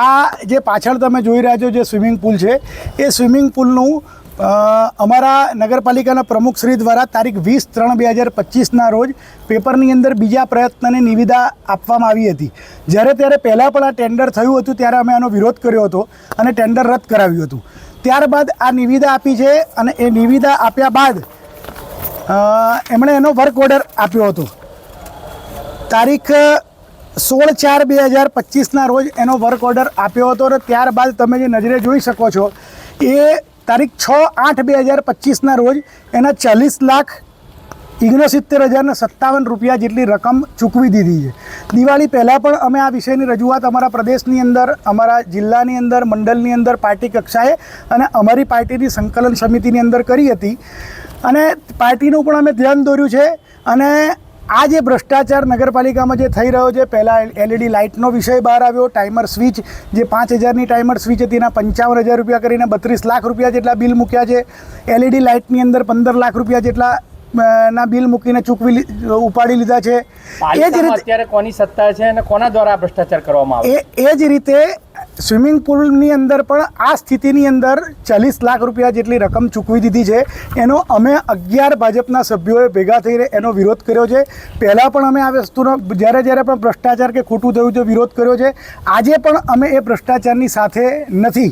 આ જે પાછળ તમે જોઈ રહ્યા છો જે સ્વિમિંગ પુલ છે એ સ્વિમિંગ પુલનું અમારા નગરપાલિકાના પ્રમુખ શ્રી દ્વારા તારીખ 20/3/2025ના રોજ પેપરની અંદર બીજા પ્રયત્નની નિવિદા આપવામાં આવી હતી. ત્યારે પહેલાં પણ આ ટેન્ડર થયું હતું ત્યારે અમે આનો વિરોધ કર્યો હતો અને ટેન્ડર રદ કરાવ્યું હતું. ત્યારબાદ આ નિવિદા આપી છે અને એ નિવિદા આપ્યા બાદ એમણે એનો વર્ક ઓર્ડર આપ્યો હતો. તારીખ 16/4/2025ના રોજ એનો વર્ક ઓર્ડર આપ્યો હતો અને ત્યારબાદ તમે જે નજરે જોઈ શકો છો એ તારીખ 6/8/2025ના રોજ એના 40,69,057 રૂપિયા જેટલી રકમ ચૂકવી દીધી છે. દિવાળી પહેલાં પણ અમે આ વિષયની રજૂઆત અમારા પ્રદેશની અંદર, અમારા જિલ્લાની અંદર, મંડળની અંદર, પાર્ટી કક્ષાએ અને અમારી પાર્ટીની સંકલન સમિતિની અંદર કરી હતી અને પાર્ટીનું પણ અમે ધ્યાન દોર્યું છે. અને આ જે ભ્રષ્ટાચાર નગરપાલિકામાં જે થઈ રહ્યો છે, પહેલાં LED લાઇટનો વિષય બહાર આવ્યો, ટાઈમર સ્વિચ જે 5,000ની ટાઈમર સ્વિચ હતી એના 55,000 રૂપિયા કરીને 32 લાખ રૂપિયા જેટલા બિલ મૂક્યા છે. LED લાઇટની અંદર 15 લાખ રૂપિયા જેટલા ના બિલ મૂકીને ઉપાડી લીધા છે. એ જ રીતે અત્યારે કોની સત્તા છે અને કોના દ્વારા ભ્રષ્ટાચાર કરવામાં આવે એ જ રીતે સ્વિમિંગ પુલની અંદર પણ આ સ્થિતિની અંદર 40 લાખ રૂપિયા જેટલી રકમ ચૂકવી દીધી છે. એનો અમે 11 ભાજપના સભ્યોએ ભેગા થઈને એનો વિરોધ કર્યો છે. પહેલાં પણ અમે આ વસ્તુનો જ્યારે પણ ભ્રષ્ટાચાર કે ખોટું થયું છે વિરોધ કર્યો છે. આજે પણ અમે એ ભ્રષ્ટાચારની સાથે નથી.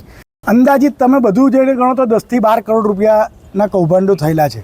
અંદાજિત તમે બધું જઈને ગણો તો 10 થી 12 કરોડ રૂપિયાના કૌભાંડો થયેલા છે.